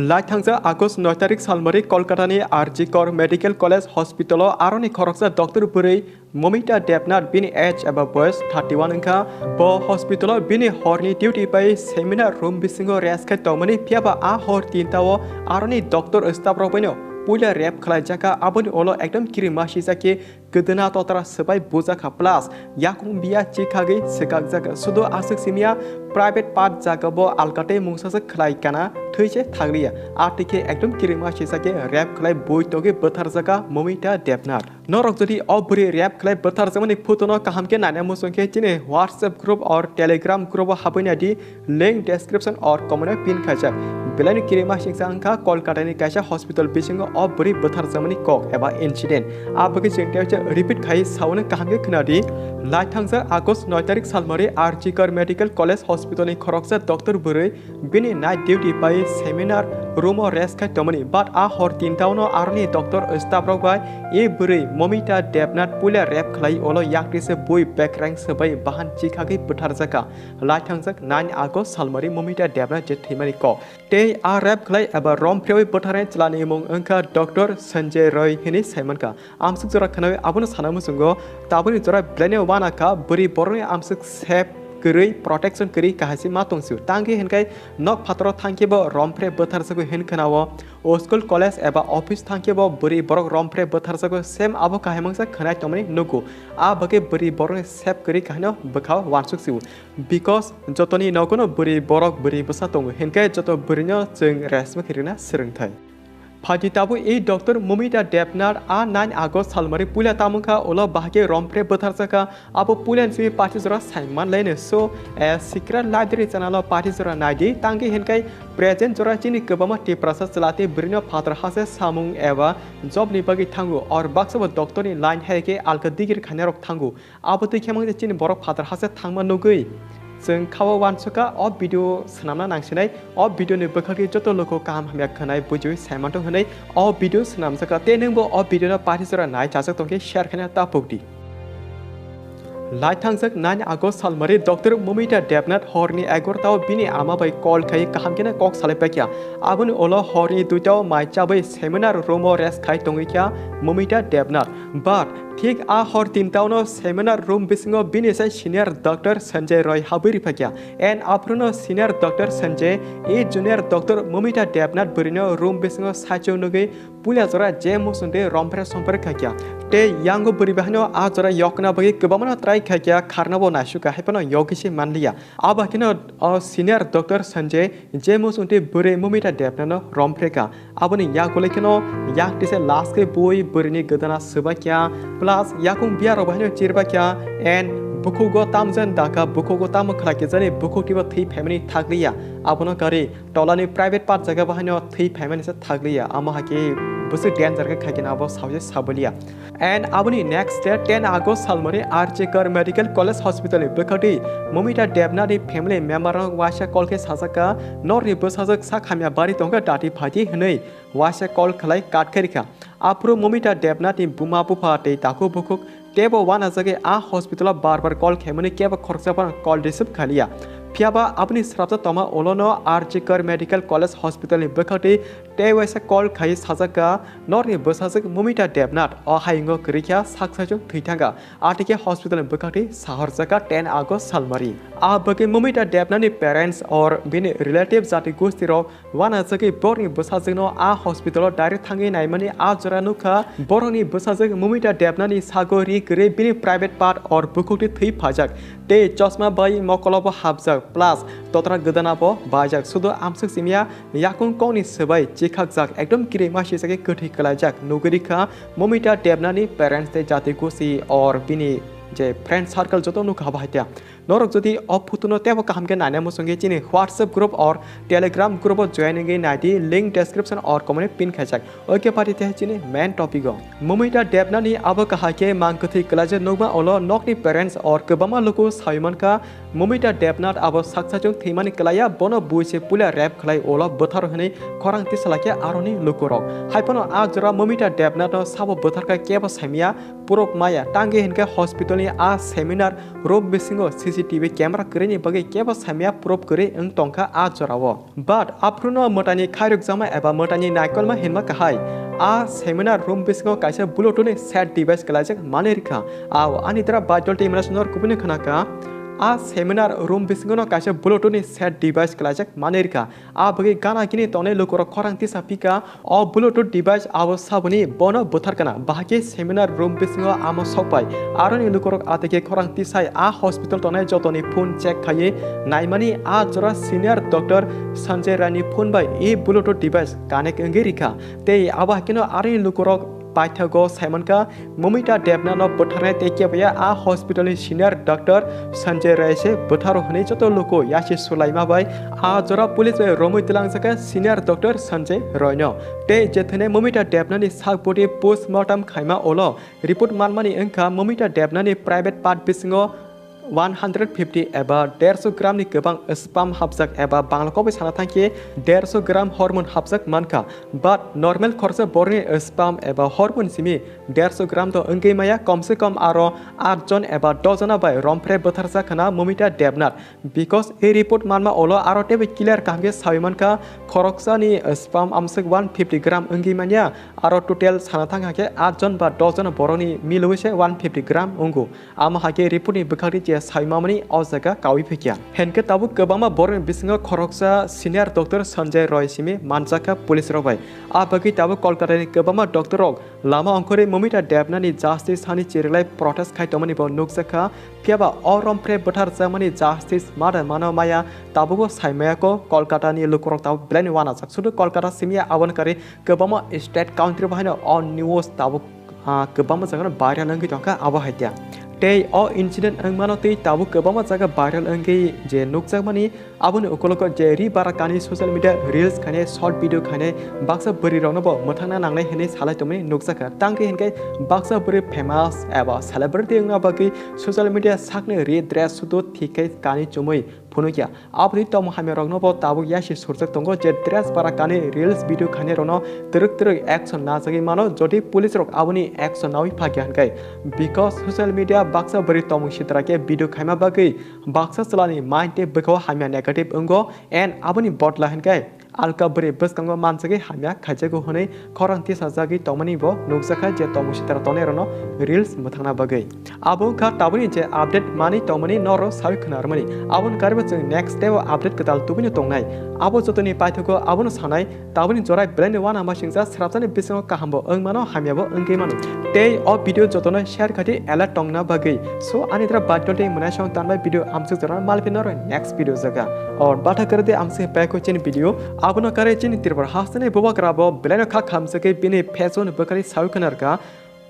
लाइथांजा August 9 तारिख सालमारि कलकातानि आरजिकर medical college हस्पिटालाव आरनि खरकसा doctor बुरै मोमिता देबनाथ बिनि एज एबा बयस 31 अंका ब हस्पिटालाव बिनि हरनि डिउटी बाय सेमिनार रूम बिसिङाव रेस्टखाय तमनि फियाबा आ हर 3टाव आरनि डॉक्टर स्टाफ रबैनो पुला रेप खलाय जाका आबनि ओलो एकदम किरिमासि जाके gwdwna तोतरा swbai Jakha plus yakung बिया चिखागै सेकाक जागा सुदो आसक सिमिया प्राइवेट पार्ट जागाबो आलकाटे मुंसासे खलाय काना थैसे थागलिया आटिके एकदम किरिमासि जाके रेप खलाय बयतोगे Bwthar Jakha Moumita देबनाथ नरक जदि अबुरी रेप खलाय Bwthar Jakha फोटोनो काहामके नाने मुसंके चिने व्हाट्सएप ग्रुप और टेलीग्राम ग्रुप हाबैनादि लिंक डिस्क्रिप्शन और कमेंट पिन खाजा बेलानि किरिमासि जांका कलकातानि कायसा हस्पिटल बिसिङाव अबुरी Bwthar Jakha कक एबा इन्सिडेंट आबगे जेंटियाव रिपीट खाई सावनो काहामके खोनादि लाइथांजा आगस्ट 9 तारिख सालमारि आरजिकर मेडिकल कलेज हस्पिटलनि खरकसा डॉक्टर बुरै बिनि नाइट डिउटी बाय सेमिनार रूम रेस्ट खाय तमनि बाट आ हर 3टावनो आरनि डॉक्टर स्टाफ रबाय ए बुरै मोमिता देबनाथ पुला रेप खलाय ओलो याक्टिसे बुय बेकरैंग सबाय बाहान चिखागै Bwthar Jakha लाइथांजा 9 आगस्ट सालमारि मोमिता देबनाथ जे थैमानि क ते आ रेप खलाय एबा Romphere Bwthar चलानि मुं अंका डॉक्टर संजय रय हिनि साइमनका आमसुक जरा खनाय आबनो साना मुसुंगो ताबनि जरा ब्लेने वानाका बुरि बरनि आमसुक सेफ गरै प्रोटेक्शन करी काहासि मातंसु तांगे हेनकाय नक फातरो थांकेबो Romphere Bwthar Jakha हेनखनावो ओ स्कूल कॉलेज एबा ऑफिस थांकेबो बुरि बरक Romphere Bwthar Jakha सेम आबो काहेमंसा खनाय तमनि नुगु आ बगे बुरि बरनि सेफ करी काहनो बखाव वानसुकसु बिकॉज जतनि नगनो बुरि बरक बुरि बसा दङ हेनकाय जत बुरिनो जों रेसम खिरिना सोलोंथाय फाजिताबो ए डॉक्टर मोमिता देबनाथ आ 9 आगस्ट सालमारि पुला तामुखा ओलो बाहागे Romphere Bwthar Jakha आबो पुलान से पार्टी जरा साइमान लाइनो सो ए सिक्रेट लाइब्रेरी चैनल पार्टी जरा नाइदि तांगे हेनकाय प्रेजेंट जरा चिनि गोबामा टी प्रोसेस चलाते ब्रिनो फादर हासे सामुं एबा जॉब नि बगि थांगु और बाक्सबो डॉक्टर नि लाइन हेके आलका दिगिर खानेरक थांगु आबो तैखेमंग चिनि बरक फादर हासे थांमा नुगै जों खावा वानसुका अब भिडियो सनामना नांसिनाय अब भिडियोनि बखाखि जत लोको काम हामिया खनाय बुजु साइमानथ होनाय अब भिडियो सनामसका ते नंबो अब भिडियोना पार्टी जरा नाय चासक तंके शेयर खाना तापौदि लाइथांजक 9 आगस्ट सालमारि डॉक्टर मोमिता देबनाथ हरनि 11टाव बिनि आमा बाय कॉल खाय काहामकेना कक सालायपाकिया आबुनि ओलो हरनि 2टाव माइचाबै सेमिनार रूम रेस्ट खाय तंगैकिया मोमिता देबनाथ बाट ठीक आ हर 3टावनो सेमिनार रूम बिसिङाव बिनि साय सीनियर डॉक्टर संजय रय हाबैरि फाकिया एन आफ्टरनो सीनियर डॉक्टर संजय ए जूनियर डॉक्टर मोमिता देबनाथ बुरिनो रूम बिसिङाव साचौ नगै पुलिया जरा जे मुसुंदे Romphere संपर खाकिया ते यांगो बुरि बहनो आ जरा यकना बगि गोबामना ट्राई खाकिया खारनाबो नासुका हायपनो यगिसे मानलिया आबाकिनो सीनियर डॉक्टर संजय जे मुसुंदे बुरै मोमिता देबनाथ Romphere का आबनि यागोलेखनो याक्टिसे लास्ट के बोय बुरिनि gwdwna swbai प्लस yakung बिया रबहनो चिरबाकिया एन बुखुगो तामजन दाका बुखुगो ताम खलाके जने बुखुटिबो थै फेमिनि थागलिया आबनो गारि टलानि प्राइवेट पार्ट जागा बहनो थै फेमिनि से थागलिया आमहाके बुसे डेंजर के खाकिना अब सावजे साबलिया एंड आबनि नेक्स्ट डे 10 आगस्ट सालमारि आरजिकर मेडिकल कलेज हॉस्पिटल बखति मोमिता देबनाथनि फेमिली मेम्बर वासा कॉल के साजाका नरनि बसाजक साखामिया बारि तंगा दाति फाजि हनै वासा कॉल खलाय काटखेरिका आप्रो मोमिता देबनाथनि बुमा बुफा ते ताकु बुखुक टेबो वाना जगे आ हॉस्पिटल बार कॉल खेमनि केब खरसापन कॉल रिसीव खालिया फियाबा अपनी स्राप्त तमा ओलोनो आरजिकर मेडिकल कलेज हॉस्पिटल बखति टेवैसा कॉल खाय साजाका नरनि बसाजक मोमिता देबनाथ अहायंगो करिखा साखसाजो थैथांगा आटिके हॉस्पिटल बखति सहर जाका 10 आगस्ट सालमारि आ बगे मोमिता देबनाथनि पेरेंट्स और बिनि रिलेटिव जाति गोष्ठीरो वाना जगे बरनि बसाजनो आ हॉस्पिटल डाइरेक्ट थांगे नायमानि आ जरानुखा बरनि बसाजक मोमिता देबनाथनि सागोरि गरे बिनि प्राइवेट पार्ट और बुखुति थै फाजाक ते चश्मा बाय मकलब हाबजाक प्लस तोतरा gwdwna बाजाक सुदो आमसुक सिमिया yakung कौनि swbai चिखाक जाक एकदम किरिमासि जाके कथि कलाजाक नुगरिखा मोमिता देबनाथनि पेरेंट्स ते जाति गोष्ठी और बिनि जे फ्रेंड सर्कल जतो नुखा बाहायत्या नरक जदि अफुतुनो तेबो काहामके नाने मुसंगे चिनि व्हाट्सएप ग्रुप और टेलीग्राम ग्रुप जॉइनिंग गे नाइदि लिंक डिस्क्रिप्शन और कमेंट पिन खाजाक ओके पार्टी ते चिनि मेन टॉपिक मोमिता देबनाथनि आबो काहाके मांगकथि कलाजे नगमा ओलो नकनि पेरेंट्स और गोबामा लोको सायमनका मोमिता देबनाथ आबो साक्साजों थैमानि कलाया बनो बुइसे पुला रेप खलाय ओलो Bwthar हनै खरांति सलाके आरनि लोकोरक हायपनो आ जरा मोमिता देबनाथ साबो Bwthar का केबो सायमिया पुरक माया टांगे हिनका हॉस्पिटलनि आ सेमिनार रूम बिसिङो CCTV camera kere bagi keba samya prop kere eng tongka a jorawo but apruno motani khairuk jama eba motani naikol ma hinma kahai a seminar room bisingo kaisa bluetooth set device kalajak manerika a anitra bajol teminasnor kubune khanaka a seminar room bisingo kaisa bluetooth set device kalajak manerika a bagi gana kini tone lokoro khorang tisa pika o bluetooth device awo sabuni bono Bwthar kana bahake seminar room bisingo amo sopai aroni lokoro ateke khorang tisai a hospital tone jotoni phone check khaye naimani a jora senior doctor Sanjay rani phone by e bluetooth device kanek engerika te aba kino aroni lokoro Paithago Simonka Moumita debnath no Bwtharnai tekebya a hospital senior doctor Sanjay Raise Bwthar hone joto loko yashi sulaima bai a jora police romoi tilangsaka senior doctor Sanjay roino te jethene Moumita debnath ni sakpoti postmortem khaima olo report manmani engka Moumita debnath ni private part bisingo 150 eba 150 gram ni kebang spam hapjak eba banglakobai sana thangke 150 gram hormone hapjak manka but normal khorsa borni spam eba hormone simi 150 gram to engei maya komse kom aro 8 jon eba 10 jona bai Romphere Bwthar Jakha na Moumita debnath because a report manma olo aro tebe clear kamge sawimanka khoroksa ni spam amsek 150 gram engei manya aro total sana thangke 8 jon ba 10 jona boroni milowise 150 gram ungu ama hake report ni bukhari Saimamani Ozaka Kawi Pikia. Henke tabu kebama borin bisinga khoroksa senior doctor Sanjay Roy simi Manjakha police robai. Abagi tabu kolkata ni kebama doctor rok lama angkore Moumita debnath ni justice hani chirilai protest khai tomani bo nukjaka piaba o Romphere Bwthar Jakha ni justice mada mano maya tabu bo saimaya ko kolkata ni lukorok tabu blani wana jak sudu kolkata simia awan kare kebama state country bahina on news tabu kebama jagana viral nangki tongka aba haitya. Day or incident ang manoti tabu kebama jaga viral angge je nukjak mani abuni ukoloko je ri barakani social media reels khane short video khane baksa bwrwi rokno bo mothangna nangnai hene salai tomani nukjaka tangke henke baksa bwrwi famous eba celebrity angna bagi social media sakne re dress sudo thikai kani chumui phunukia abri tom hame rokno bo tabu yashi surjak tongo je dress barakani reels video khane rokno truk action na jagi mano jodi police rok abuni action nawi phakya hankai because social media baksa bwrwi tomung sitrake video khaima bagi baksa chalani mind te beko hamya negative ungo and abuni botla hankai alka bwrwi bwskango mansage hamya khajago hone khorang tisa jagi tomani bo nukjaka je tomung sitra tone rono reels muthangna bagi abo kha tabuni je update mani tomani noro sawi khunarmani abon karbo jeng next day update katal tubini tongnai abo jotoni paithago abon sanai tabuni jorai blend wana masingja srapjani bisingo kahambo engmano hamyabo engke mano tei o video jotona share khati alert tongna bagi so anitra batonte munasong tanbai video amsuk jora malpinoro next video jaga और बाथा करते आमसे पैको चिन video आपनो करे चिन तिरबर हासने बुबाग्रा बो Baleno खा खामसके बिने फेसोन बकरी साउकनर का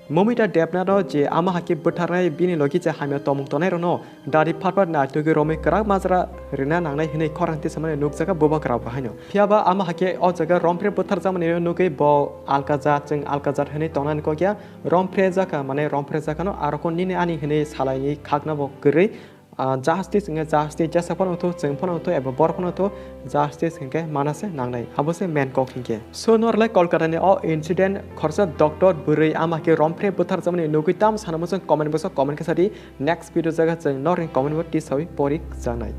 Moumita debnath je ama hake Bwtharnai bini logi je hamya tomung tonai rono dari phatpat na tugi rome krak mazra rina nangnai hinai khorangti samane nukjaka Bubagra bahaino phiaba ama hake o jaga Romphere Bwthar Jakha ni nukai bo alkazat jeng alkazat hinai tongnan ko kya Romphere Jakha mane Romphere Jakha no arokon nini ani hinai salai ni khakna bo gri justice inge justice jasa pon auto jeng pon auto eba bor pon auto justice inge manase nangnai habose main kok hinge so norlai kolkata ni o incident khorsa doctor bwrwi ama ke Romphere Bwthar Jakha ni nugui tam sanamo jeng comment box comment ke sari next video jaga jeng norin comment bo ti sawi porik janai